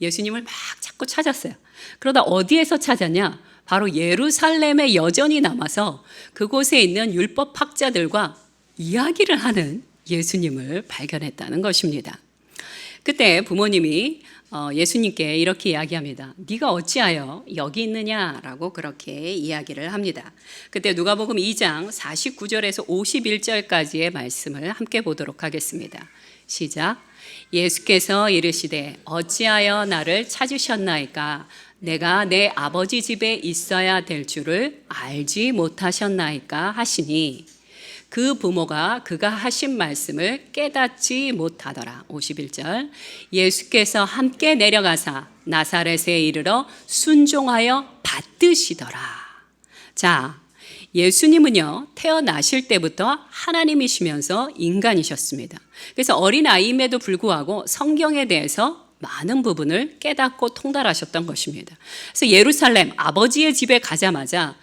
예수님을 막 찾고 찾았어요. 그러다 어디에서 찾았냐? 바로 예루살렘에 여전히 남아서 그곳에 있는 율법학자들과 이야기를 하는 예수님을 발견했다는 것입니다. 그때 부모님이 예수님께 이렇게 이야기합니다. 네가 어찌하여 여기 있느냐라고 그렇게 이야기를 합니다. 그때 누가복음 2장 49절에서 51절까지의 말씀을 함께 보도록 하겠습니다. 시작. 예수께서 이르시되 어찌하여 나를 찾으셨나이까? 내가 내 아버지 집에 있어야 될 줄을 알지 못하셨나이까 하시니 그 부모가 그가 하신 말씀을 깨닫지 못하더라. 51절. 예수께서 함께 내려가사 나사렛에 이르러 순종하여 받드시더라. 자, 예수님은요, 태어나실 때부터 하나님이시면서 인간이셨습니다. 그래서 어린아이임에도 불구하고 성경에 대해서 많은 부분을 깨닫고 통달하셨던 것입니다. 그래서 예루살렘 아버지의 집에 가자마자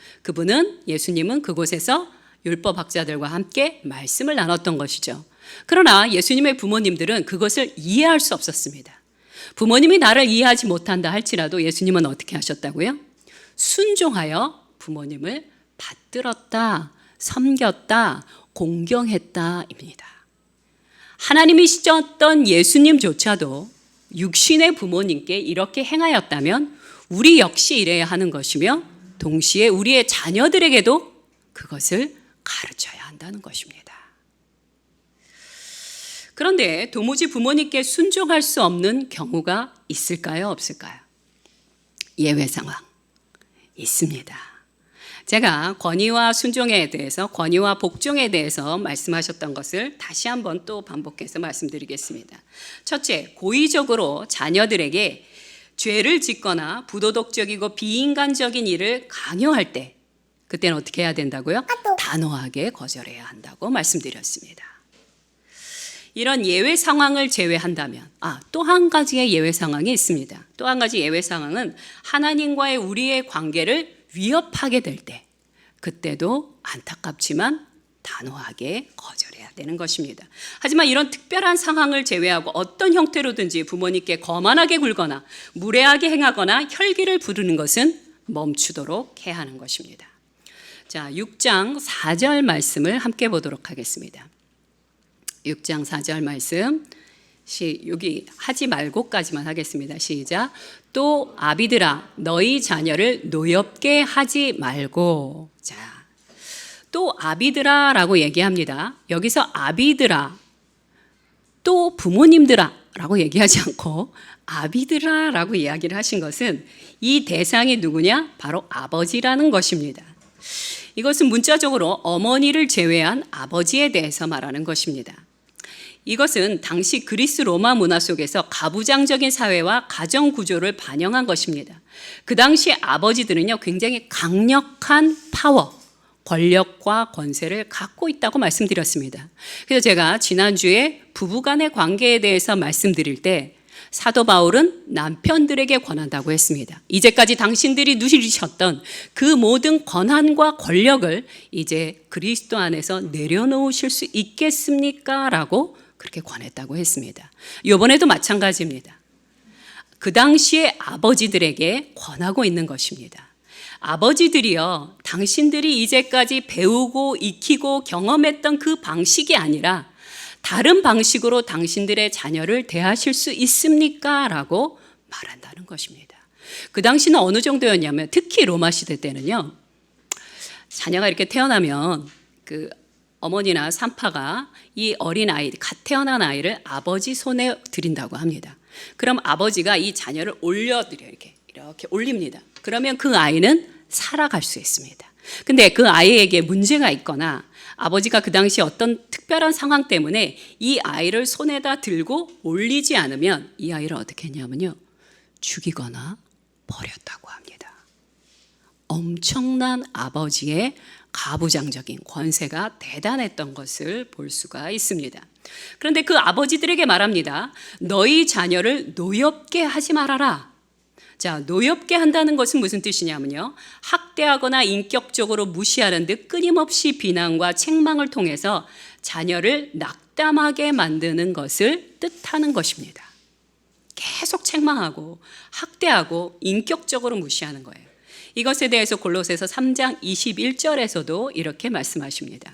예수님은 그곳에서 율법학자들과 함께 말씀을 나눴던 것이죠. 그러나 예수님의 부모님들은 그것을 이해할 수 없었습니다. 부모님이 나를 이해하지 못한다 할지라도 예수님은 어떻게 하셨다고요? 순종하여 부모님을 받들었다, 섬겼다, 공경했다입니다. 하나님이시던 예수님조차도 육신의 부모님께 이렇게 행하였다면 우리 역시 이래야 하는 것이며 동시에 우리의 자녀들에게도 그것을 가르쳐야 한다는 것입니다. 그런데 도무지 부모님께 순종할 수 없는 경우가 있을까요? 없을까요? 예외 상황 있습니다. 제가 권위와 순종에 대해서, 권위와 복종에 대해서 말씀하셨던 것을 다시 한번 또 반복해서 말씀드리겠습니다. 첫째, 고의적으로 자녀들에게 죄를 짓거나 부도덕적이고 비인간적인 일을 강요할 때 그때는 어떻게 해야 된다고요? 단호하게 거절해야 한다고 말씀드렸습니다. 이런 예외 상황을 제외한다면 또 한 가지의 예외 상황이 있습니다. 또 한 가지 예외 상황은 하나님과의 우리의 관계를 위협하게 될 때 그때도 안타깝지만 단호하게 거절해야 되는 것입니다. 하지만 이런 특별한 상황을 제외하고 어떤 형태로든지 부모님께 거만하게 굴거나 무례하게 행하거나 혈기를 부르는 것은 멈추도록 해야 하는 것입니다. 자, 6장 4절 말씀을 함께 보도록 하겠습니다. 6장 4절 말씀, 여기 하지 말고까지만 하겠습니다. 시작. 또 아비들아 너희 자녀를 노엽게 하지 말고. 자, 또 아비들아 라고 얘기합니다. 여기서 아비들아, 또 부모님들아 라고 얘기하지 않고 아비들아 라고 이야기를 하신 것은 이 대상이 누구냐? 바로 아버지라는 것입니다. 이것은 문자적으로 어머니를 제외한 아버지에 대해서 말하는 것입니다. 이것은 당시 그리스 로마 문화 속에서 가부장적인 사회와 가정 구조를 반영한 것입니다. 그 당시 아버지들은요, 굉장히 강력한 파워, 권력과 권세를 갖고 있다고 말씀드렸습니다. 그래서 제가 지난주에 부부간의 관계에 대해서 말씀드릴 때 사도 바울은 남편들에게 권한다고 했습니다. 이제까지 당신들이 누리셨던 그 모든 권한과 권력을 이제 그리스도 안에서 내려놓으실 수 있겠습니까? 라고 그렇게 권했다고 했습니다. 이번에도 마찬가지입니다. 그 당시에 아버지들에게 권하고 있는 것입니다. 아버지들이요, 당신들이 이제까지 배우고 익히고 경험했던 그 방식이 아니라 다른 방식으로 당신들의 자녀를 대하실 수 있습니까? 라고 말한다는 것입니다. 그 당시는 어느 정도였냐면 특히 로마 시대 때는요, 자녀가 이렇게 태어나면 그 어머니나 산파가 이 어린아이, 갓 태어난 아이를 아버지 손에 드린다고 합니다. 그럼 아버지가 이 자녀를 올려드려요. 이렇게 올립니다. 그러면 그 아이는 살아갈 수 있습니다. 근데 그 아이에게 문제가 있거나 아버지가 그 당시 어떤 특별한 상황 때문에 이 아이를 손에다 들고 올리지 않으면 이 아이를 어떻게 했냐면요, 죽이거나 버렸다고 합니다. 엄청난 아버지의 가부장적인 권세가 대단했던 것을 볼 수가 있습니다. 그런데 그 아버지들에게 말합니다. 너희 자녀를 노엽게 하지 말아라. 자, 노엽게 한다는 것은 무슨 뜻이냐면요, 학대하거나 인격적으로 무시하는 듯 끊임없이 비난과 책망을 통해서 자녀를 낙담하게 만드는 것을 뜻하는 것입니다. 계속 책망하고 학대하고 인격적으로 무시하는 거예요. 이것에 대해서 골로새서 3장 21절에서도 이렇게 말씀하십니다.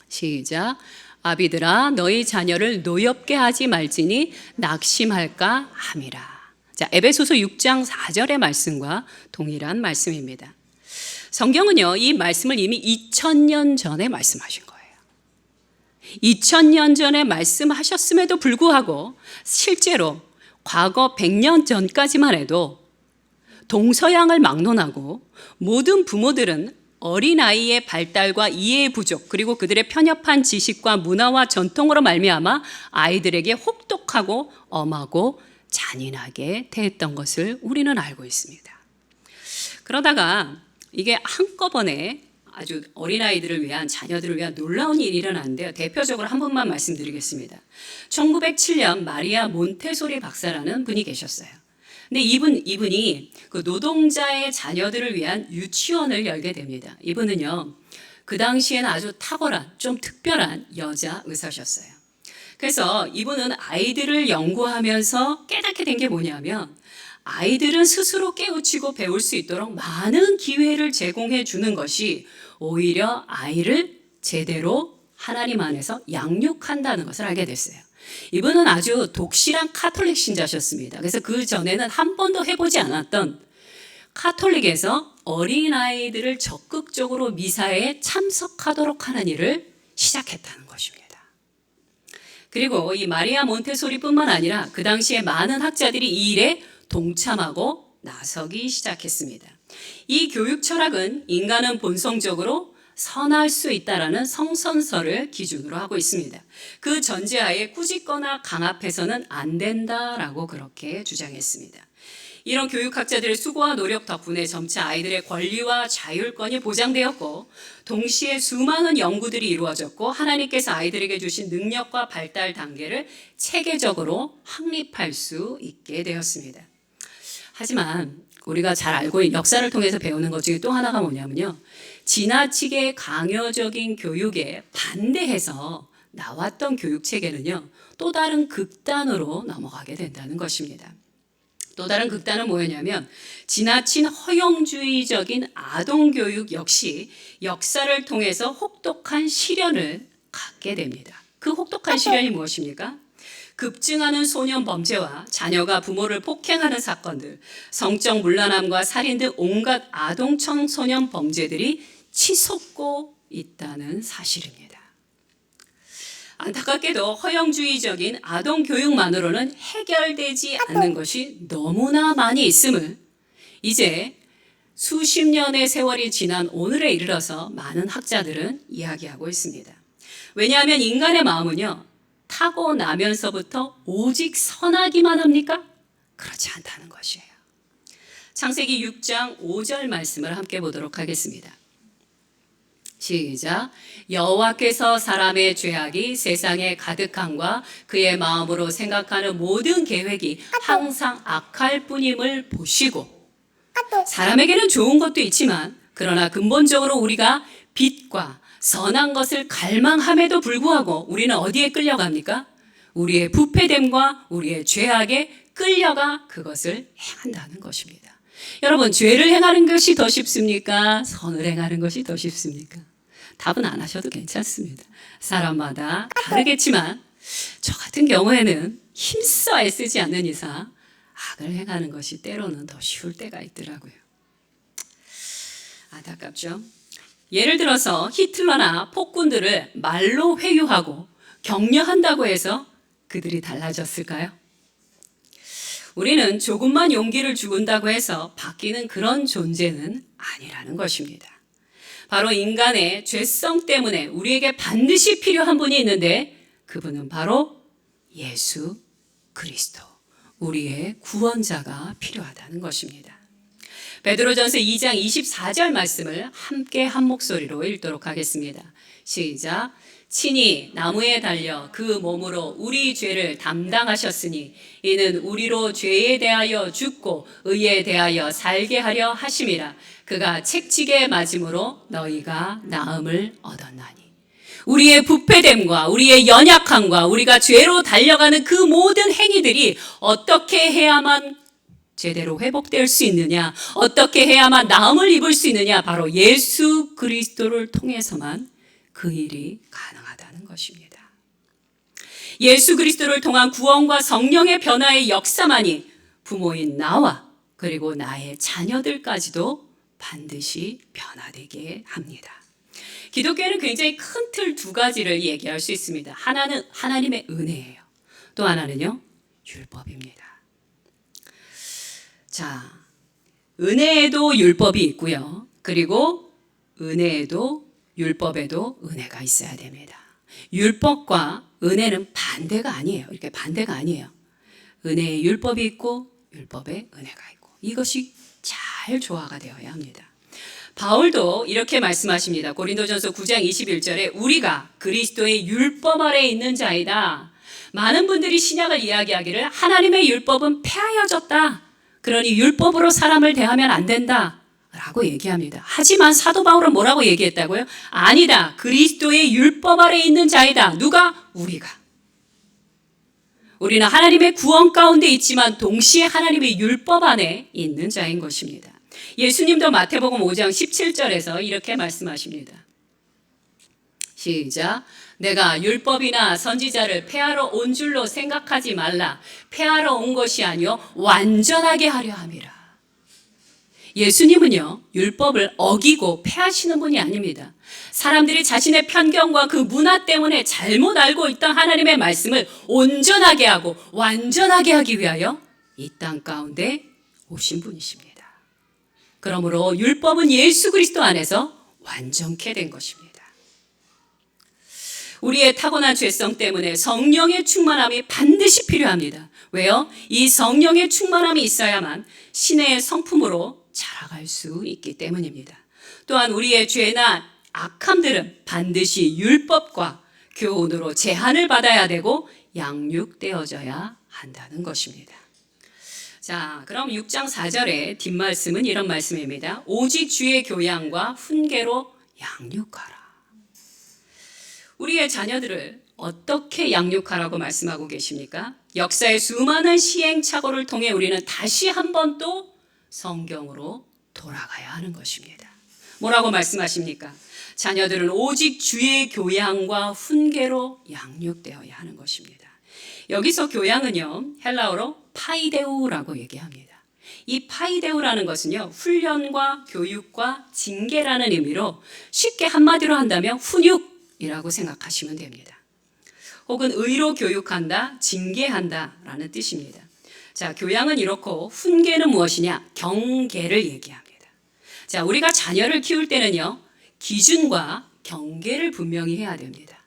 시작. 아비들아 너희 자녀를 노엽게 하지 말지니 낙심할까 함이라. 자, 에베소서 6장 4절의 말씀과 동일한 말씀입니다. 성경은요, 이 말씀을 이미 2000년 전에 말씀하신 거예요. 2000년 전에 말씀하셨음에도 불구하고 실제로 과거 100년 전까지만 해도 동서양을 막론하고 모든 부모들은 어린아이의 발달과 이해의 부족, 그리고 그들의 편협한 지식과 문화와 전통으로 말미암아 아이들에게 혹독하고 엄하고 잔인하게 대했던 것을 우리는 알고 있습니다. 그러다가 이게 한꺼번에 아주 어린아이들을 위한, 자녀들을 위한 놀라운 일이 일어났는데요. 대표적으로 한 분만 말씀드리겠습니다. 1907년 마리아 몬테소리 박사라는 분이 계셨어요. 근데 이분이 그 노동자의 자녀들을 위한 유치원을 열게 됩니다. 이분은요, 그 당시에는 아주 탁월한, 좀 특별한 여자 의사셨어요. 그래서 이분은 아이들을 연구하면서 깨닫게 된 게 뭐냐면, 아이들은 스스로 깨우치고 배울 수 있도록 많은 기회를 제공해 주는 것이 오히려 아이를 제대로 하나님 안에서 양육한다는 것을 알게 됐어요. 이분은 아주 독실한 카톨릭 신자셨습니다. 그래서 그 전에는 한 번도 해보지 않았던 카톨릭에서 어린아이들을 적극적으로 미사에 참석하도록 하는 일을 시작했다는 것입니다. 그리고 이 마리아 몬테소리뿐만 아니라 그 당시에 많은 학자들이 이 일에 동참하고 나서기 시작했습니다. 이 교육 철학은 인간은 본성적으로 선할 수 있다라는 성선설을 기준으로 하고 있습니다. 그 전제하에 꾸짖거나 강압해서는 안 된다라고 그렇게 주장했습니다. 이런 교육학자들의 수고와 노력 덕분에 점차 아이들의 권리와 자율권이 보장되었고, 동시에 수많은 연구들이 이루어졌고, 하나님께서 아이들에게 주신 능력과 발달 단계를 체계적으로 확립할 수 있게 되었습니다. 하지만 우리가 잘 알고 있는 역사를 통해서 배우는 것 중에 또 하나가 뭐냐면요, 지나치게 강요적인 교육에 반대해서 나왔던 교육체계는요, 또 다른 극단으로 넘어가게 된다는 것입니다. 또 다른 극단은 뭐였냐면, 지나친 허용주의적인 아동교육 역시 역사를 통해서 혹독한 시련을 갖게 됩니다. 그 혹독한 시련이 무엇입니까? 급증하는 소년 범죄와 자녀가 부모를 폭행하는 사건들, 성적 문란함과 살인 등 온갖 아동 청소년 범죄들이 치솟고 있다는 사실입니다. 안타깝게도 허용주의적인 아동 교육만으로는 해결되지 않는 것이 너무나 많이 있음을 이제 수십 년의 세월이 지난 오늘에 이르러서 많은 학자들은 이야기하고 있습니다. 왜냐하면 인간의 마음은요, 타고나면서부터 오직 선하기만 합니까? 그렇지 않다는 것이에요. 창세기 6장 5절 말씀을 함께 보도록 하겠습니다. 시작. 여호와께서 사람의 죄악이 세상에 가득함과 그의 마음으로 생각하는 모든 계획이 항상 악할 뿐임을 보시고, 사람에게는 좋은 것도 있지만 그러나 근본적으로 우리가 빛과 선한 것을 갈망함에도 불구하고 우리는 어디에 끌려갑니까? 우리의 부패됨과 우리의 죄악에 끌려가 그것을 행한다는 것입니다. 여러분, 죄를 행하는 것이 더 쉽습니까? 선을 행하는 것이 더 쉽습니까? 답은 안 하셔도 괜찮습니다. 사람마다 다르겠지만 저 같은 경우에는 힘써 애쓰지 않는 이상 악을 행하는 것이 때로는 더 쉬울 때가 있더라고요. 안타깝죠? 예를 들어서 히틀러나 폭군들을 말로 회유하고 격려한다고 해서 그들이 달라졌을까요? 우리는 조금만 용기를 준다고 해서 바뀌는 그런 존재는 아니라는 것입니다. 바로 인간의 죄성 때문에 우리에게 반드시 필요한 분이 있는데, 그분은 바로 예수 그리스도, 우리의 구원자가 필요하다는 것입니다. 베드로전서 2장 24절 말씀을 함께 한 목소리로 읽도록 하겠습니다. 시작. 친히 나무에 달려 그 몸으로 우리 죄를 담당하셨으니 이는 우리로 죄에 대하여 죽고 의에 대하여 살게 하려 하심이라. 그가 채찍에 맞음으로 너희가 나음을 얻었나니. 우리의 부패됨과 우리의 연약함과 우리가 죄로 달려가는 그 모든 행위들이 어떻게 해야만 제대로 회복될 수 있느냐, 어떻게 해야만 나음을 입을 수 있느냐, 바로 예수 그리스도를 통해서만 그 일이 가능하다는 것입니다. 예수 그리스도를 통한 구원과 성령의 변화의 역사만이 부모인 나와 그리고 나의 자녀들까지도 반드시 변화되게 합니다. 기독교에는 굉장히 큰 틀 두 가지를 얘기할 수 있습니다. 하나는 하나님의 은혜예요. 또 하나는요, 율법입니다. 자, 은혜에도 율법이 있고요. 그리고 은혜에도 율법에도 은혜가 있어야 됩니다. 율법과 은혜는 반대가 아니에요. 이렇게 반대가 아니에요. 은혜에 율법이 있고 율법에 은혜가 있고 이것이 잘 조화가 되어야 합니다. 바울도 이렇게 말씀하십니다. 고린도전서 9장 21절에 우리가 그리스도의 율법 아래 있는 자이다. 많은 분들이 신약을 이야기하기를 하나님의 율법은 폐하여졌다. 그러니 율법으로 사람을 대하면 안 된다. 라고 얘기합니다. 하지만 사도 바울은 뭐라고 얘기했다고요? 아니다. 그리스도의 율법 아래 있는 자이다. 누가? 우리가. 우리는 하나님의 구원 가운데 있지만 동시에 하나님의 율법 안에 있는 자인 것입니다. 예수님도 마태복음 5장 17절에서 이렇게 말씀하십니다. 시작. 내가 율법이나 선지자를 폐하러 온 줄로 생각하지 말라. 폐하러 온 것이 아니요 완전하게 하려 함이라. 예수님은요, 율법을 어기고 폐하시는 분이 아닙니다. 사람들이 자신의 편견과 그 문화 때문에 잘못 알고 있던 하나님의 말씀을 온전하게 하고 완전하게 하기 위하여 이 땅 가운데 오신 분이십니다. 그러므로 율법은 예수 그리스도 안에서 완전케 된 것입니다. 우리의 타고난 죄성 때문에 성령의 충만함이 반드시 필요합니다. 왜요? 이 성령의 충만함이 있어야만 신의 성품으로 자라갈 수 있기 때문입니다. 또한 우리의 죄나 악함들은 반드시 율법과 교훈으로 제한을 받아야 되고 양육되어져야 한다는 것입니다. 자, 그럼 6장 4절의 뒷말씀은 이런 말씀입니다. 오직 주의 교양과 훈계로 양육하라. 우리의 자녀들을 어떻게 양육하라고 말씀하고 계십니까? 역사의 수많은 시행착오를 통해 우리는 다시 한 번 또 성경으로 돌아가야 하는 것입니다. 뭐라고 말씀하십니까? 자녀들은 오직 주의 교양과 훈계로 양육되어야 하는 것입니다. 여기서 교양은요, 헬라어로 파이데우라고 얘기합니다. 이 파이데우라는 것은요, 훈련과 교육과 징계라는 의미로 쉽게 한마디로 한다면 훈육이라고 생각하시면 됩니다. 혹은 의로 교육한다, 징계한다 라는 뜻입니다. 자, 교양은 이렇고 훈계는 무엇이냐? 경계를 얘기합니다. 자, 우리가 자녀를 키울 때는요, 기준과 경계를 분명히 해야 됩니다.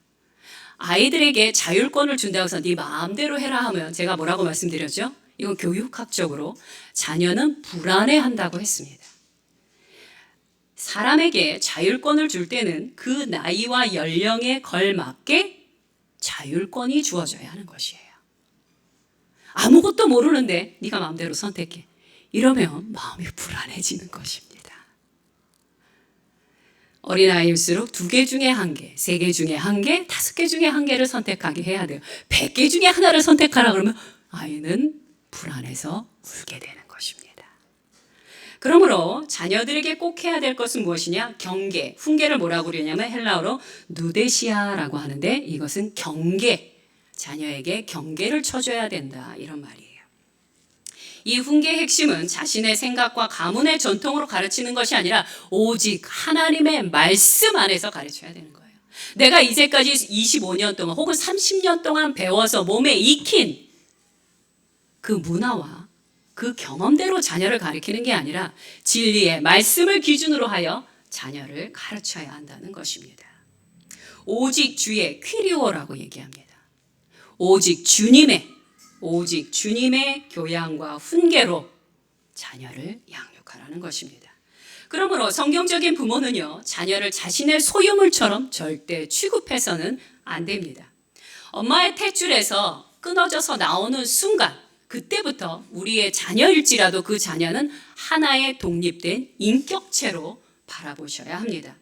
아이들에게 자율권을 준다고 해서 네 마음대로 해라 하면 제가 뭐라고 말씀드렸죠? 이건 교육학적으로 자녀는 불안해한다고 했습니다. 사람에게 자율권을 줄 때는 그 나이와 연령에 걸맞게 자율권이 주어져야 하는 것이에요. 아무것도 모르는데 네가 마음대로 선택해. 이러면 마음이 불안해지는 것입니다. 어린아이일수록 2개 중에 1개, 3개 중에 1개, 5개 중에 1개를 선택하게 해야 돼요. 100개 중에 하나를 선택하라 그러면 아이는 불안해서 울게 되는 것입니다. 그러므로 자녀들에게 꼭 해야 될 것은 무엇이냐? 경계, 훈계를 뭐라고 그러냐면 헬라어로 누데시아라고 하는데 이것은 경계, 자녀에게 경계를 쳐줘야 된다 이런 말이에요. 이 훈계의 핵심은 자신의 생각과 가문의 전통으로 가르치는 것이 아니라 오직 하나님의 말씀 안에서 가르쳐야 되는 거예요. 내가 이제까지 25년 동안 혹은 30년 동안 배워서 몸에 익힌 그 문화와 그 경험대로 자녀를 가르치는 게 아니라 진리의 말씀을 기준으로 하여 자녀를 가르쳐야 한다는 것입니다. 오직 주의 퀴리오라고 얘기합니다. 오직 주님의 교양과 훈계로 자녀를 양육하라는 것입니다. 그러므로 성경적인 부모는요, 자녀를 자신의 소유물처럼 절대 취급해서는 안 됩니다. 엄마의 탯줄에서 끊어져서 나오는 순간, 그때부터 우리의 자녀일지라도 그 자녀는 하나의 독립된 인격체로 바라보셔야 합니다.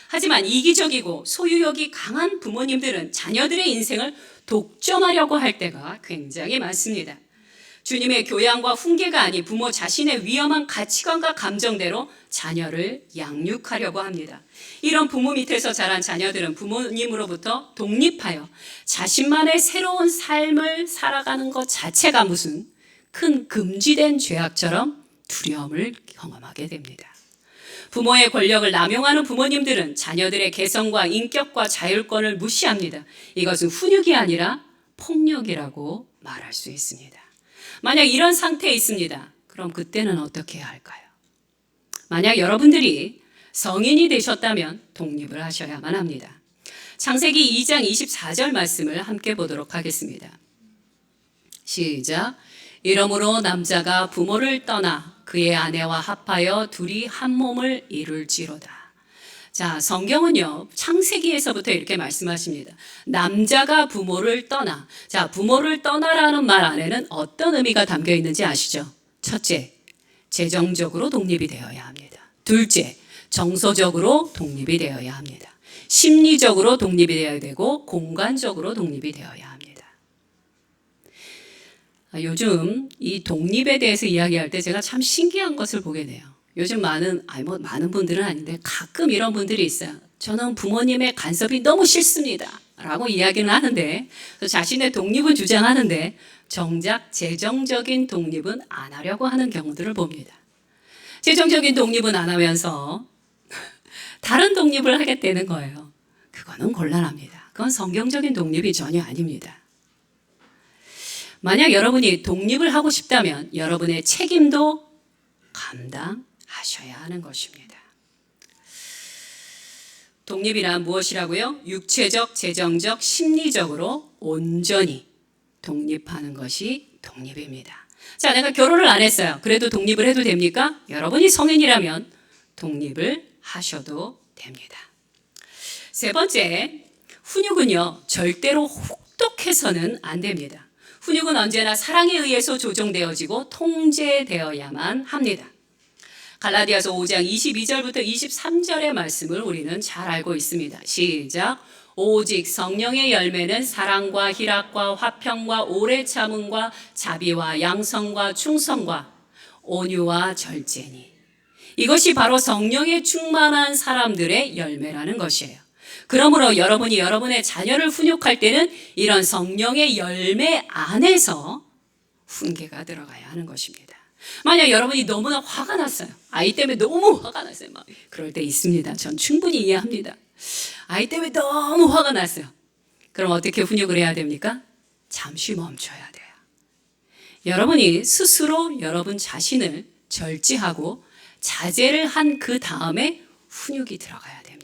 하지만 이기적이고 소유욕이 강한 부모님들은 자녀들의 인생을 독점하려고 할 때가 굉장히 많습니다. 주님의 교양과 훈계가 아닌 부모 자신의 위험한 가치관과 감정대로 자녀를 양육하려고 합니다. 이런 부모 밑에서 자란 자녀들은 부모님으로부터 독립하여 자신만의 새로운 삶을 살아가는 것 자체가 무슨 큰 금지된 죄악처럼 두려움을 경험하게 됩니다. 부모의 권력을 남용하는 부모님들은 자녀들의 개성과 인격과 자율권을 무시합니다. 이것은 훈육이 아니라 폭력이라고 말할 수 있습니다. 만약 이런 상태에 있습니다. 그럼 그때는 어떻게 해야 할까요? 만약 여러분들이 성인이 되셨다면 독립을 하셔야만 합니다. 창세기 2장 24절 말씀을 함께 보도록 하겠습니다. 시작. 이러므로 남자가 부모를 떠나 그의 아내와 합하여 둘이 한 몸을 이룰지로다. 자, 성경은요, 창세기에서부터 이렇게 말씀하십니다. 남자가 부모를 떠나. 자, 부모를 떠나라는 말 안에는 어떤 의미가 담겨 있는지 아시죠? 첫째, 재정적으로 독립이 되어야 합니다. 둘째, 정서적으로 독립이 되어야 합니다. 심리적으로 독립이 되어야 되고, 공간적으로 독립이 되어야 합니다. 요즘 이 독립에 대해서 이야기할 때 제가 참 신기한 것을 보게 돼요. 요즘 많은 분들은 아닌데 가끔 이런 분들이 있어요. 저는 부모님의 간섭이 너무 싫습니다. 라고 이야기는 하는데, 자신의 독립은 주장하는데, 정작 재정적인 독립은 안 하려고 하는 경우들을 봅니다. 재정적인 독립은 안 하면서 다른 독립을 하겠다는 거예요. 그거는 곤란합니다. 그건 성경적인 독립이 전혀 아닙니다. 만약 여러분이 독립을 하고 싶다면 여러분의 책임도 감당하셔야 하는 것입니다. 독립이란 무엇이라고요? 육체적, 재정적, 심리적으로 온전히 독립하는 것이 독립입니다. 자, 내가 결혼을 안 했어요. 그래도 독립을 해도 됩니까? 여러분이 성인이라면 독립을 하셔도 됩니다. 세 번째, 훈육은요, 절대로 혹독해서는 안 됩니다. 훈육은 언제나 사랑에 의해서 조정되어지고 통제되어야만 합니다. 갈라디아서 5장 22절부터 23절의 말씀을 우리는 잘 알고 있습니다. 시작. 오직 성령의 열매는 사랑과 희락과 화평과 오래 참음과 자비와 양성과 충성과 온유와 절제니. 이것이 바로 성령에 충만한 사람들의 열매라는 것이에요. 그러므로 여러분이 여러분의 자녀를 훈육할 때는 이런 성령의 열매 안에서 훈계가 들어가야 하는 것입니다. 만약 여러분이 너무나 화가 났어요. 아이 때문에 너무 화가 났어요. 막 그럴 때 있습니다. 전 충분히 이해합니다. 아이 때문에 너무 화가 났어요. 그럼 어떻게 훈육을 해야 됩니까? 잠시 멈춰야 돼요. 여러분이 스스로 여러분 자신을 절제하고 자제를 한 그 다음에 훈육이 들어가야 됩니다.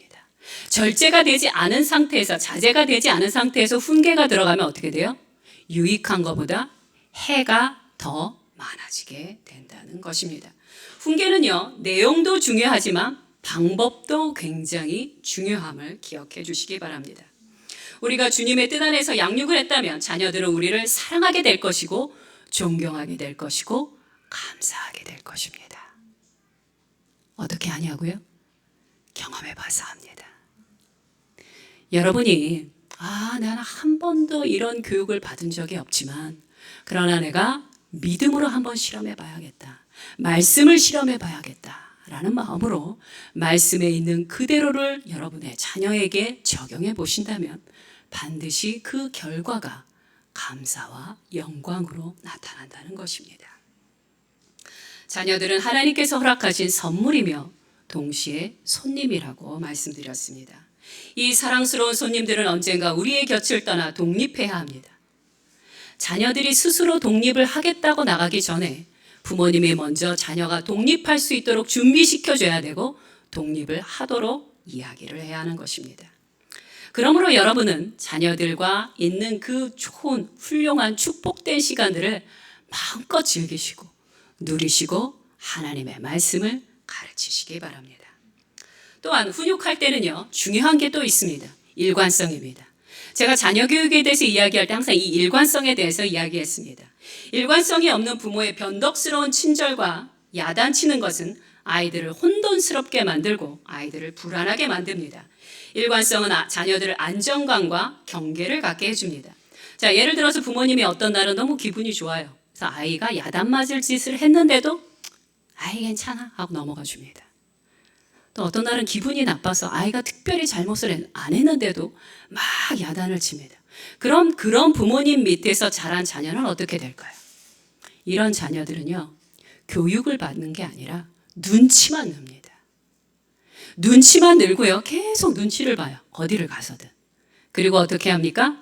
절제가 되지 않은 상태에서, 자제가 되지 않은 상태에서 훈계가 들어가면 어떻게 돼요? 유익한 것보다 해가 더 많아지게 된다는 것입니다. 훈계는요, 내용도 중요하지만 방법도 굉장히 중요함을 기억해 주시기 바랍니다. 우리가 주님의 뜻 안에서 양육을 했다면 자녀들은 우리를 사랑하게 될 것이고 존경하게 될 것이고 감사하게 될 것입니다. 어떻게 하냐고요? 경험해 봐서 합니다. 여러분이 나는 한 번도 이런 교육을 받은 적이 없지만 그러나 내가 믿음으로 한번 실험해 봐야겠다. 말씀을 실험해 봐야겠다. 라는 마음으로 말씀에 있는 그대로를 여러분의 자녀에게 적용해 보신다면 반드시 그 결과가 감사와 영광으로 나타난다는 것입니다. 자녀들은 하나님께서 허락하신 선물이며 동시에 손님이라고 말씀드렸습니다. 이 사랑스러운 손님들은 언젠가 우리의 곁을 떠나 독립해야 합니다. 자녀들이 스스로 독립을 하겠다고 나가기 전에 부모님이 먼저 자녀가 독립할 수 있도록 준비시켜줘야 되고 독립을 하도록 이야기를 해야 하는 것입니다. 그러므로 여러분은 자녀들과 있는 그 좋은 훌륭한 축복된 시간들을 마음껏 즐기시고 누리시고 하나님의 말씀을 가르치시기 바랍니다. 또한 훈육할 때는요, 중요한 게 또 있습니다. 일관성입니다. 제가 자녀 교육에 대해서 이야기할 때 항상 이 일관성에 대해서 이야기했습니다. 일관성이 없는 부모의 변덕스러운 친절과 야단치는 것은 아이들을 혼돈스럽게 만들고 아이들을 불안하게 만듭니다. 일관성은 자녀들을 안정감과 경계를 갖게 해줍니다. 자, 예를 들어서 부모님이 어떤 날은 너무 기분이 좋아요. 그래서 아이가 야단 맞을 짓을 했는데도 아이 괜찮아 하고 넘어가 줍니다. 또 어떤 날은 기분이 나빠서 아이가 특별히 잘못을 안 했는데도 막 야단을 칩니다. 그럼 그런 부모님 밑에서 자란 자녀는 어떻게 될까요? 이런 자녀들은요, 교육을 받는 게 아니라 눈치만 늡니다. 눈치만 늘고요, 계속 눈치를 봐요. 어디를 가서든. 그리고 어떻게 합니까?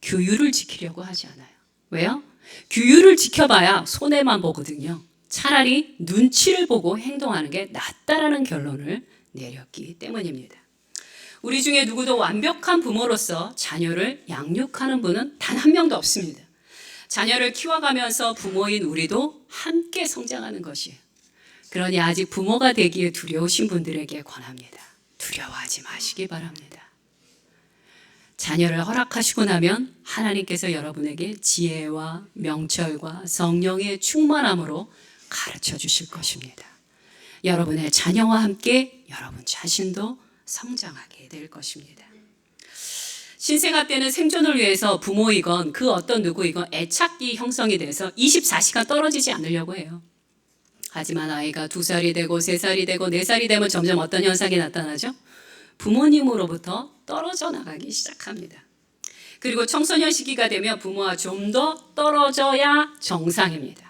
규율을 지키려고 하지 않아요. 왜요? 규율을 지켜봐야 손해만 보거든요. 차라리 눈치를 보고 행동하는 게 낫다라는 결론을 내렸기 때문입니다. 우리 중에 누구도 완벽한 부모로서 자녀를 양육하는 분은 단 한 명도 없습니다. 자녀를 키워가면서 부모인 우리도 함께 성장하는 것이에요. 그러니 아직 부모가 되기에 두려우신 분들에게 권합니다. 두려워하지 마시기 바랍니다. 자녀를 허락하시고 나면 하나님께서 여러분에게 지혜와 명철과 성령의 충만함으로 가르쳐 주실 것입니다. 여러분의 자녀와 함께 여러분 자신도 성장하게 될 것입니다. 신생아 때는 생존을 위해서 부모이건 그 어떤 누구이건 애착이 형성이 돼서 24시간 떨어지지 않으려고 해요. 하지만 아이가 2살이 되고 3살이 되고 4살이 되면 점점 어떤 현상이 나타나죠? 부모님으로부터 떨어져 나가기 시작합니다. 그리고 청소년 시기가 되면 부모와 좀 더 떨어져야 정상입니다.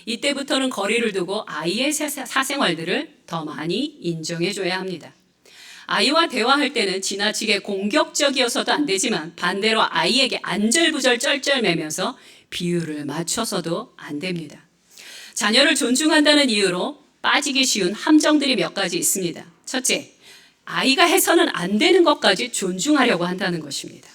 이때부터는 거리를 두고 아이의 사생활들을 더 많이 인정해줘야 합니다. 아이와 대화할 때는 지나치게 공격적이어서도 안 되지만 반대로 아이에게 안절부절 쩔쩔매면서 비율을 맞춰서도 안 됩니다. 자녀를 존중한다는 이유로 빠지기 쉬운 함정들이 몇 가지 있습니다. 첫째, 아이가 해서는 안 되는 것까지 존중하려고 한다는 것입니다.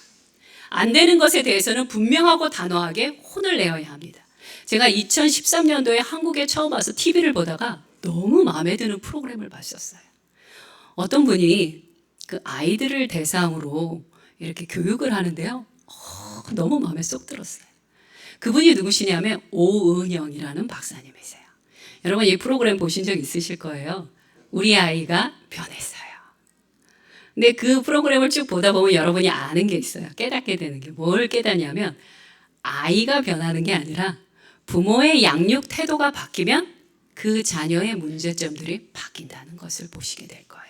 안 되는 것에 대해서는 분명하고 단호하게 혼을 내어야 합니다. 제가 2013년도에 한국에 처음 와서 TV를 보다가 너무 마음에 드는 프로그램을 봤었어요. 어떤 분이 그 아이들을 대상으로 이렇게 교육을 하는데요. 너무 마음에 쏙 들었어요. 그분이 누구시냐면 오은영이라는 박사님이세요. 여러분 이 프로그램 보신 적 있으실 거예요. 우리 아이가 변했어요. 근데 그 프로그램을 쭉 보다 보면 여러분이 아는 게 있어요. 깨닫게 되는 게. 뭘 깨닫냐면 아이가 변하는 게 아니라 부모의 양육 태도가 바뀌면 그 자녀의 문제점들이 바뀐다는 것을 보시게 될 거예요.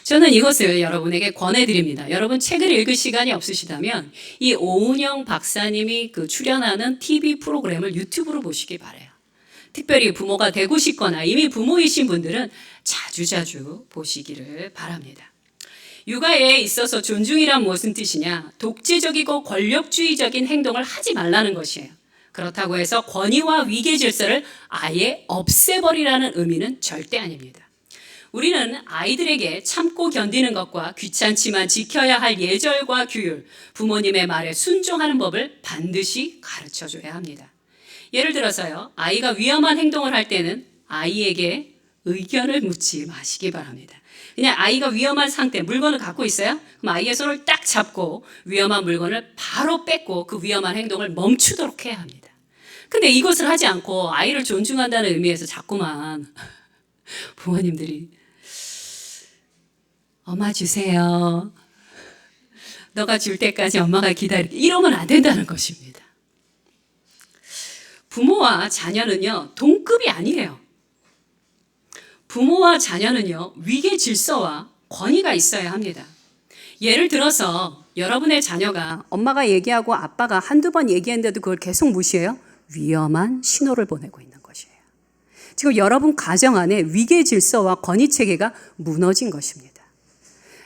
저는 이것을 여러분에게 권해드립니다. 여러분 책을 읽을 시간이 없으시다면 이 오은영 박사님이 그 출연하는 TV 프로그램을 유튜브로 보시기 바라요. 특별히 부모가 되고 싶거나 이미 부모이신 분들은 자주자주 보시기를 바랍니다. 육아에 있어서 존중이란 무슨 뜻이냐? 독재적이고 권력주의적인 행동을 하지 말라는 것이에요. 그렇다고 해서 권위와 위계 질서를 아예 없애버리라는 의미는 절대 아닙니다. 우리는 아이들에게 참고 견디는 것과 귀찮지만 지켜야 할 예절과 규율, 부모님의 말에 순종하는 법을 반드시 가르쳐줘야 합니다. 예를 들어서요, 아이가 위험한 행동을 할 때는 아이에게 의견을 묻지 마시기 바랍니다. 그냥 아이가 위험한 상태, 물건을 갖고 있어요? 그럼 아이의 손을 딱 잡고 위험한 물건을 바로 뺏고 그 위험한 행동을 멈추도록 해야 합니다. 근데 이것을 하지 않고 아이를 존중한다는 의미에서 자꾸만 부모님들이 엄마 주세요. 너가 줄 때까지 엄마가 기다릴게. 이러면 안 된다는 것입니다. 부모와 자녀는요, 동급이 아니에요. 부모와 자녀는요, 위계 질서와 권위가 있어야 합니다. 예를 들어서 여러분의 자녀가 엄마가 얘기하고 아빠가 한두 번 얘기했는데도 그걸 계속 무시해요? 위험한 신호를 보내고 있는 것이에요. 지금 여러분 가정 안에 위계 질서와 권위 체계가 무너진 것입니다.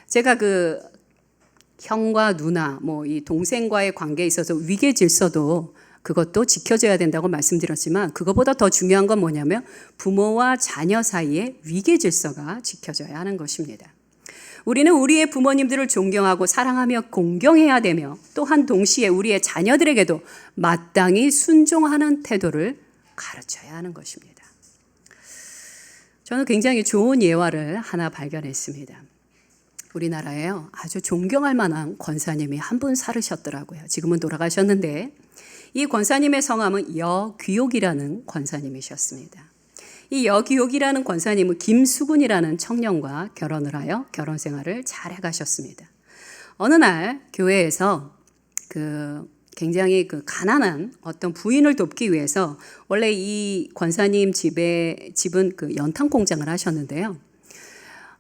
제가 그 형과 누나, 이 동생과의 관계에 있어서 위계 질서도 그것도 지켜져야 된다고 말씀드렸지만 그것보다 더 중요한 건 뭐냐면 부모와 자녀 사이의 위계 질서가 지켜져야 하는 것입니다. 우리는 우리의 부모님들을 존경하고 사랑하며 공경해야 되며 또한 동시에 우리의 자녀들에게도 마땅히 순종하는 태도를 가르쳐야 하는 것입니다. 저는 굉장히 좋은 예화를 하나 발견했습니다. 우리나라에요, 아주 존경할 만한 권사님이 한 분 살으셨더라고요. 지금은 돌아가셨는데 이 권사님의 성함은 여귀옥이라는 권사님이셨습니다. 이 여기옥이라는 권사님은 김수근이라는 청년과 결혼을 하여 결혼 생활을 잘 해가셨습니다. 어느 날 교회에서 굉장히 가난한 어떤 부인을 돕기 위해서, 원래 이 권사님 집은 연탄 공장을 하셨는데요.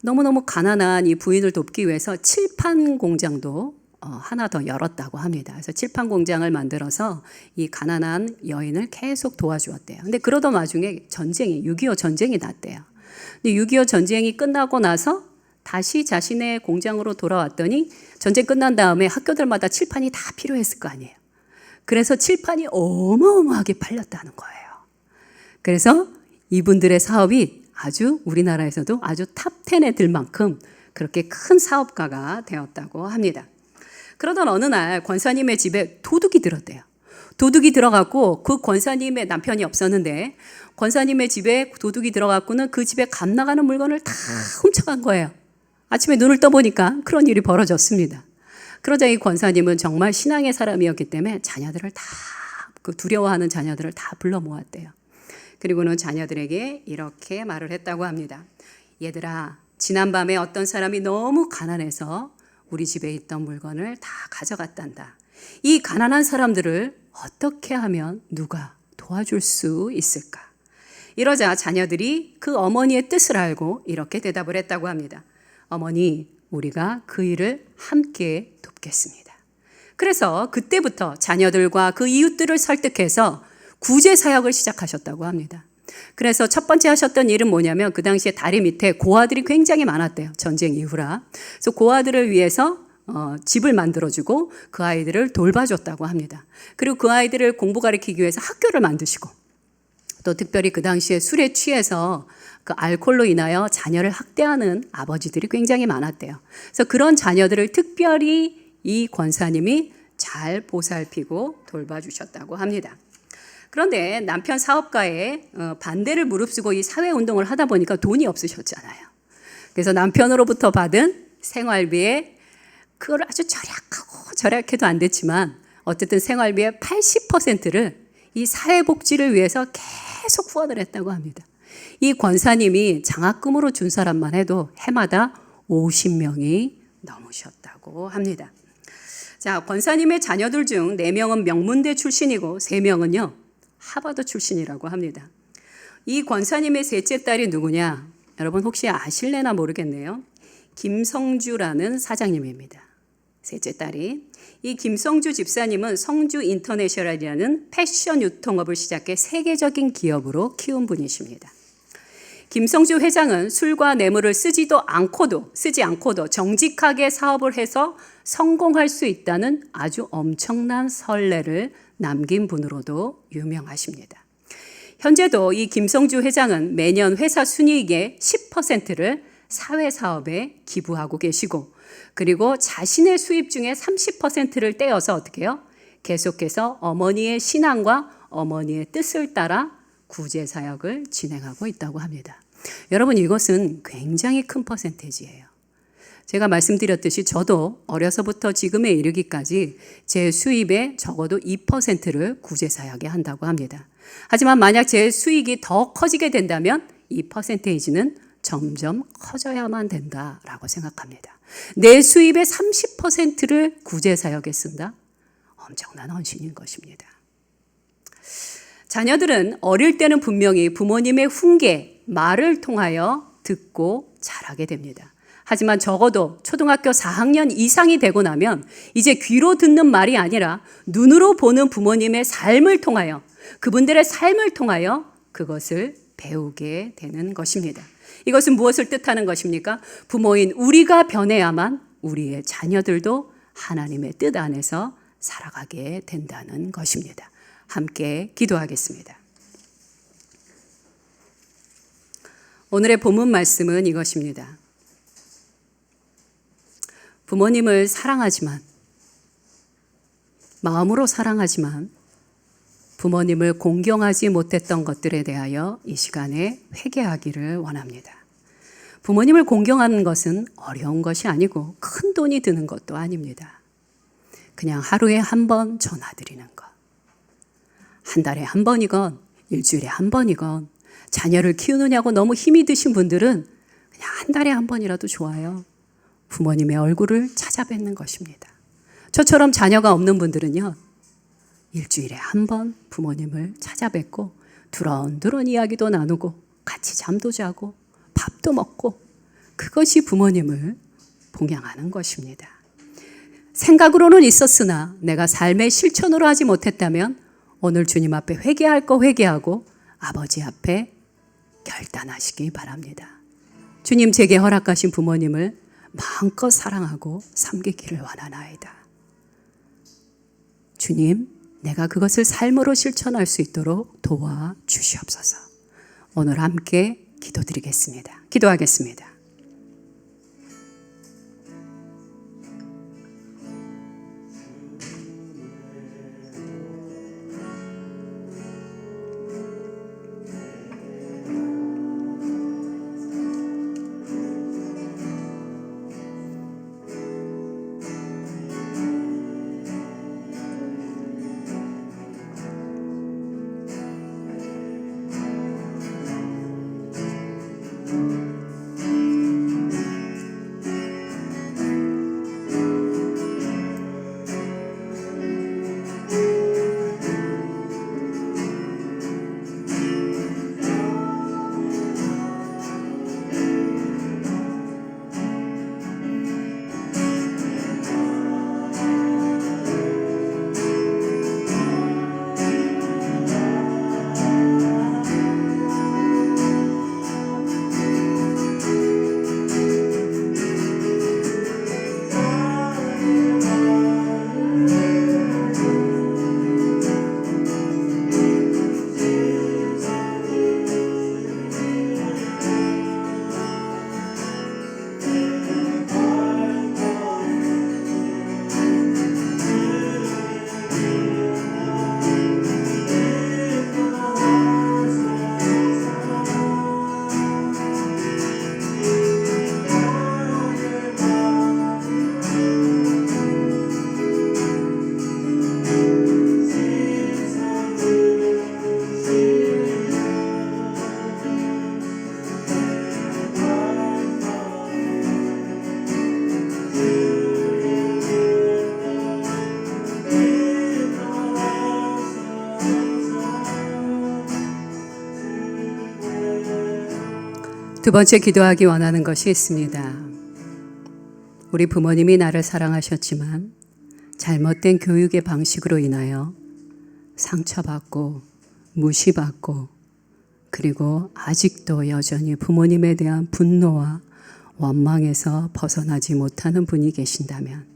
너무너무 가난한 이 부인을 돕기 위해서 칠판 공장도 하나 더 열었다고 합니다. 그래서 칠판 공장을 만들어서 이 가난한 여인을 계속 도와주었대요. 근데 그러던 와중에 6.25 전쟁이 났대요. 근데 6.25 전쟁이 끝나고 나서 다시 자신의 공장으로 돌아왔더니 전쟁 끝난 다음에 학교들마다 칠판이 다 필요했을 거 아니에요. 그래서 칠판이 어마어마하게 팔렸다는 거예요. 그래서 이분들의 사업이 아주 우리나라에서도 아주 탑10에 들 만큼 그렇게 큰 사업가가 되었다고 합니다. 그러던 어느 날 권사님의 집에 도둑이 들었대요. 도둑이 들어갔고, 그 권사님의 남편이 없었는데 권사님의 집에 도둑이 들어갔고는 그 집에 값 나가는 물건을 다 훔쳐간 거예요. 아침에 눈을 떠보니까 그런 일이 벌어졌습니다. 그러자 이 권사님은 정말 신앙의 사람이었기 때문에 자녀들을 다, 두려워하는 자녀들을 다 불러 모았대요. 그리고는 자녀들에게 이렇게 말을 했다고 합니다. 얘들아, 지난밤에 어떤 사람이 너무 가난해서 우리 집에 있던 물건을 다 가져갔단다. 이 가난한 사람들을 어떻게 하면 누가 도와줄 수 있을까? 이러자 자녀들이 그 어머니의 뜻을 알고 이렇게 대답을 했다고 합니다. 어머니, 우리가 그 일을 함께 돕겠습니다. 그래서 그때부터 자녀들과 그 이웃들을 설득해서 구제 사역을 시작하셨다고 합니다. 그래서 첫 번째 하셨던 일은 뭐냐면, 그 당시에 다리 밑에 고아들이 굉장히 많았대요. 전쟁 이후라. 그래서 고아들을 위해서 집을 만들어주고 그 아이들을 돌봐줬다고 합니다. 그리고 그 아이들을 공부 가르치기 위해서 학교를 만드시고, 또 특별히 그 당시에 술에 취해서 그 알코올로 인하여 자녀를 학대하는 아버지들이 굉장히 많았대요. 그래서 그런 자녀들을 특별히 이 권사님이 잘 보살피고 돌봐주셨다고 합니다. 그런데 남편 사업가의 반대를 무릅쓰고 이 사회운동을 하다 보니까 돈이 없으셨잖아요. 그래서 남편으로부터 받은 생활비에, 그걸 아주 절약해도 안 됐지만 어쨌든 생활비의 80%를 이 사회복지를 위해서 계속 후원을 했다고 합니다. 이 권사님이 장학금으로 준 사람만 해도 해마다 50명이 넘으셨다고 합니다. 자, 권사님의 자녀들 중 4명은 명문대 출신이고 3명은요 하버드 출신이라고 합니다. 이 권사님의 셋째 딸이 누구냐? 여러분 혹시 아실래나 모르겠네요. 김성주라는 사장님입니다. 셋째 딸이. 이 김성주 집사님은 성주 인터내셔널이라는 패션 유통업을 시작해 세계적인 기업으로 키운 분이십니다. 김성주 회장은 술과 뇌물을 쓰지 않고도 정직하게 사업을 해서 성공할 수 있다는 아주 엄청난 선례를 남긴 분으로도 유명하십니다. 현재도 이 김성주 회장은 매년 회사 순이익의 10%를 사회사업에 기부하고 계시고, 그리고 자신의 수입 중에 30%를 떼어서 어떻게 해요? 계속해서 어머니의 신앙과 어머니의 뜻을 따라 구제사역을 진행하고 있다고 합니다. 여러분, 이것은 굉장히 큰 퍼센테이지예요. 제가 말씀드렸듯이 저도 어려서부터 지금에 이르기까지 제 수입의 적어도 2%를 구제사역에 한다고 합니다. 하지만 만약 제 수익이 더 커지게 된다면 이 퍼센테이지는 점점 커져야만 된다라고 생각합니다. 내 수입의 30%를 구제사역에 쓴다? 엄청난 헌신인 것입니다. 자녀들은 어릴 때는 분명히 부모님의 훈계, 말을 통하여 듣고 자라게 됩니다. 하지만 적어도 초등학교 4학년 이상이 되고 나면 이제 귀로 듣는 말이 아니라 눈으로 보는 부모님의 삶을 통하여, 그분들의 삶을 통하여 그것을 배우게 되는 것입니다. 이것은 무엇을 뜻하는 것입니까? 부모인 우리가 변해야만 우리의 자녀들도 하나님의 뜻 안에서 살아가게 된다는 것입니다. 함께 기도하겠습니다. 오늘의 본문 말씀은 이것입니다. 부모님을 사랑하지만, 마음으로 사랑하지만 부모님을 공경하지 못했던 것들에 대하여 이 시간에 회개하기를 원합니다. 부모님을 공경하는 것은 어려운 것이 아니고 큰 돈이 드는 것도 아닙니다. 그냥 하루에 한 번 전화드리는 것, 한 달에 한 번이건 일주일에 한 번이건 자녀를 키우느냐고 너무 힘이 드신 분들은 그냥 한 달에 한 번이라도 좋아요. 부모님의 얼굴을 찾아뵙는 것입니다. 저처럼 자녀가 없는 분들은요, 일주일에 한 번 부모님을 찾아뵙고 두런두런 이야기도 나누고 같이 잠도 자고 밥도 먹고, 그것이 부모님을 봉양하는 것입니다. 생각으로는 있었으나 내가 삶의 실천으로 하지 못했다면 오늘 주님 앞에 회개할 거 회개하고 아버지 앞에 결단하시기 바랍니다. 주님, 제게 허락하신 부모님을 마음껏 사랑하고 섬기기를 원하나이다. 주님, 내가 그것을 삶으로 실천할 수 있도록 도와주시옵소서. 오늘 함께 기도드리겠습니다. 기도하겠습니다. 두 번째 기도하기 원하는 것이 있습니다. 우리 부모님이 나를 사랑하셨지만 잘못된 교육의 방식으로 인하여 상처받고 무시받고, 그리고 아직도 여전히 부모님에 대한 분노와 원망에서 벗어나지 못하는 분이 계신다면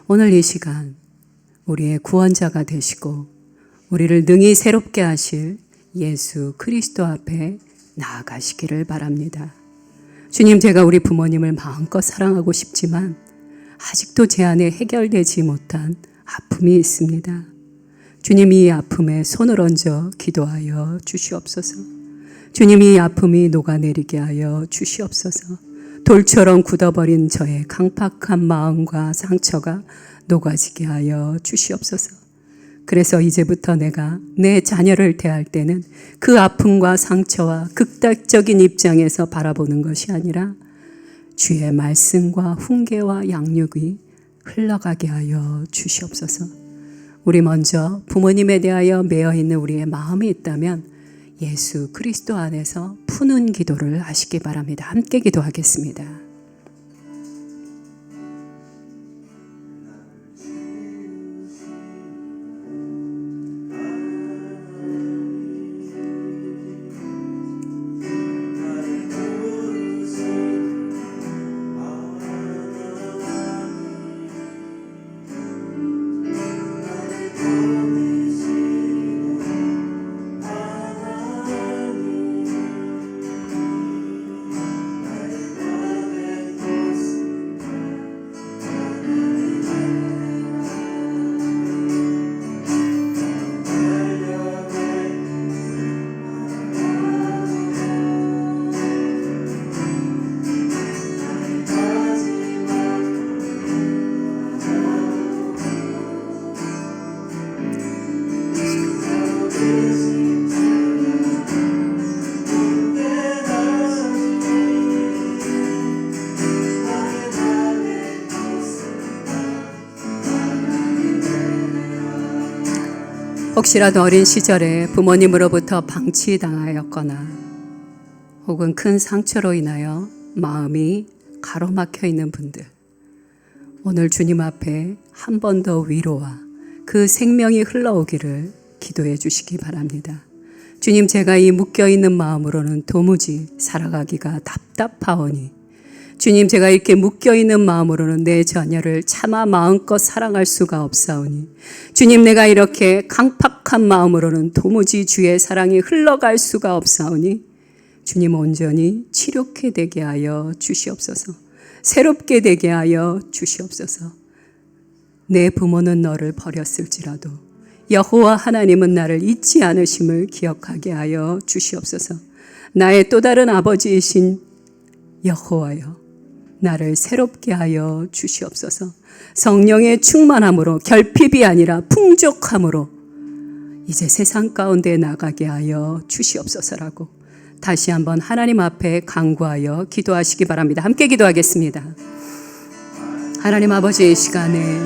오늘 이 시간 우리의 구원자가 되시고 우리를 능히 새롭게 하실 예수 그리스도 앞에 나아가시기를 바랍니다. 주님, 제가 우리 부모님을 마음껏 사랑하고 싶지만 아직도 제 안에 해결되지 못한 아픔이 있습니다. 주님, 이 아픔에 손을 얹어 기도하여 주시옵소서. 주님, 이 아픔이 녹아내리게 하여 주시옵소서. 돌처럼 굳어버린 저의 강팍한 마음과 상처가 녹아지게 하여 주시옵소서. 그래서 이제부터 내가 내 자녀를 대할 때는 그 아픔과 상처와 극단적인 입장에서 바라보는 것이 아니라 주의 말씀과 훈계와 양육이 흘러가게 하여 주시옵소서. 우리 먼저 부모님에 대하여 매여 있는 우리의 마음이 있다면 예수 그리스도 안에서 푸는 기도를 하시기 바랍니다. 함께 기도하겠습니다. 혹시라도 어린 시절에 부모님으로부터 방치당하였거나 혹은 큰 상처로 인하여 마음이 가로막혀 있는 분들, 오늘 주님 앞에 한 번 더 위로와 그 생명이 흘러오기를 기도해 주시기 바랍니다. 주님, 제가 이 묶여있는 마음으로는 도무지 살아가기가 답답하오니, 주님, 제가 이렇게 묶여있는 마음으로는 내 자녀를 차마 마음껏 사랑할 수가 없사오니, 주님, 내가 이렇게 강팍한 마음으로는 도무지 주의 사랑이 흘러갈 수가 없사오니, 주님, 온전히 치료케 되게 하여 주시옵소서. 새롭게 되게 하여 주시옵소서. 내 부모는 너를 버렸을지라도 여호와 하나님은 나를 잊지 않으심을 기억하게 하여 주시옵소서. 나의 또 다른 아버지이신 여호와여, 나를 새롭게 하여 주시옵소서. 성령의 충만함으로, 결핍이 아니라 풍족함으로 이제 세상 가운데 나가게 하여 주시옵소서라고 다시 한번 하나님 앞에 간구하여 기도하시기 바랍니다. 함께 기도하겠습니다. 하나님 아버지, 이 시간에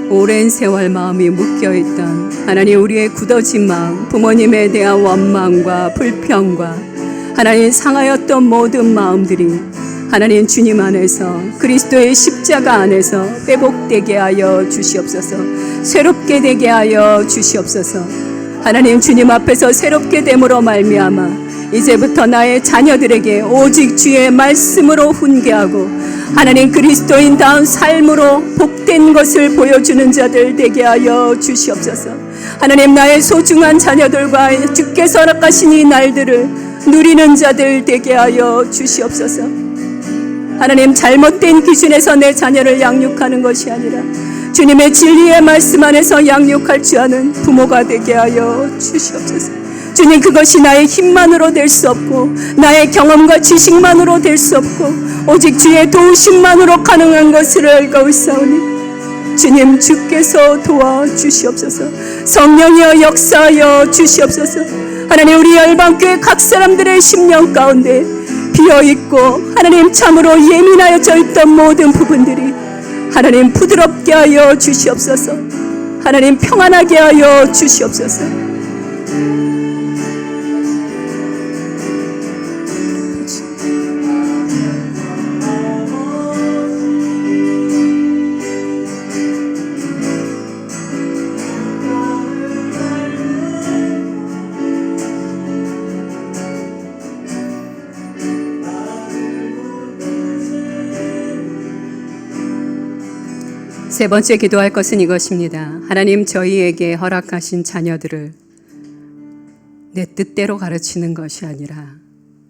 오랜 세월 마음이 묶여있던 하나님, 우리의 굳어진 마음, 부모님에 대한 원망과 불평과 하나님 상하였던 모든 마음들이 하나님 주님 안에서, 그리스도의 십자가 안에서 회복되게 하여 주시옵소서. 새롭게 되게 하여 주시옵소서. 하나님, 주님 앞에서 새롭게 됨으로 말미암아 이제부터 나의 자녀들에게 오직 주의 말씀으로 훈계하고 하나님 그리스도인다운 삶으로 복된 것을 보여주는 자들 되게 하여 주시옵소서. 하나님, 나의 소중한 자녀들과 주께서 허락하신 이 날들을 누리는 자들 되게 하여 주시옵소서. 하나님, 잘못된 기준에서 내 자녀를 양육하는 것이 아니라 주님의 진리의 말씀 안에서 양육할 줄 아는 부모가 되게 하여 주시옵소서. 주님, 그것이 나의 힘만으로 될 수 없고 나의 경험과 지식만으로 될 수 없고 오직 주의 도우심만으로 가능한 것을 알고있사오니 주님, 주께서 도와주시옵소서. 성령이여 역사하여 주시옵소서. 하나님, 우리 열방교회 각 사람들의 심령 가운데 비어있고 하나님 참으로 예민하여져 있던 모든 부분들이 하나님 부드럽게 하여 주시옵소서. 하나님 평안하게 하여 주시옵소서. 세 번째 기도할 것은 이것입니다. 하나님, 저희에게 허락하신 자녀들을 내 뜻대로 가르치는 것이 아니라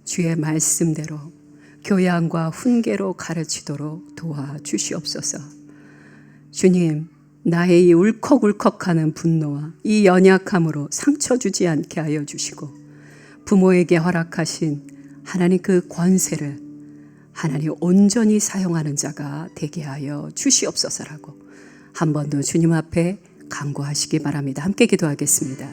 주의 말씀대로 교양과 훈계로 가르치도록 도와주시옵소서. 주님, 나의 이 울컥울컥하는 분노와 이 연약함으로 상처 주지 않게 하여 주시고 부모에게 허락하신 하나님 그 권세를 하나님 온전히 사용하는 자가 되게 하여 주시옵소서라고 한 번 더 주님 앞에 간구하시기 바랍니다. 함께 기도하겠습니다.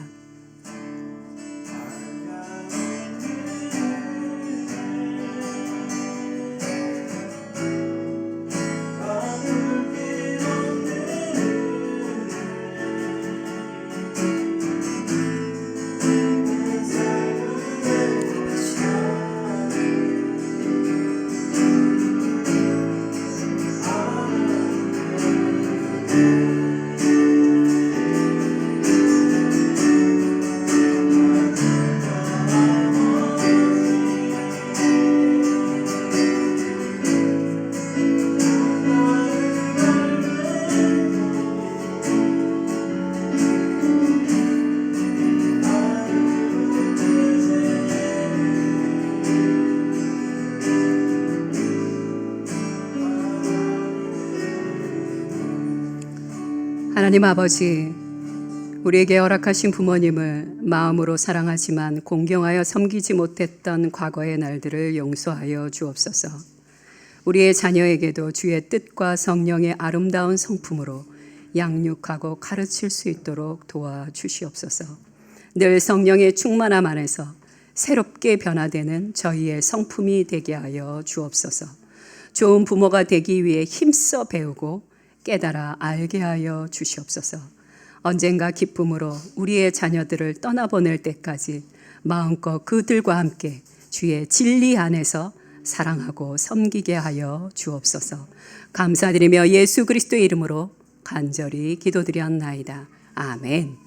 하나님 아버지, 우리에게 허락하신 부모님을 마음으로 사랑하지만 공경하여 섬기지 못했던 과거의 날들을 용서하여 주옵소서. 우리의 자녀에게도 주의 뜻과 성령의 아름다운 성품으로 양육하고 가르칠 수 있도록 도와주시옵소서. 늘 성령의 충만함 안에서 새롭게 변화되는 저희의 성품이 되게 하여 주옵소서. 좋은 부모가 되기 위해 힘써 배우고 깨달아 알게 하여 주시옵소서. 언젠가 기쁨으로 우리의 자녀들을 떠나보낼 때까지 마음껏 그들과 함께 주의 진리 안에서 사랑하고 섬기게 하여 주옵소서. 감사드리며 예수 그리스도의 이름으로 간절히 기도드렸나이다. 아멘.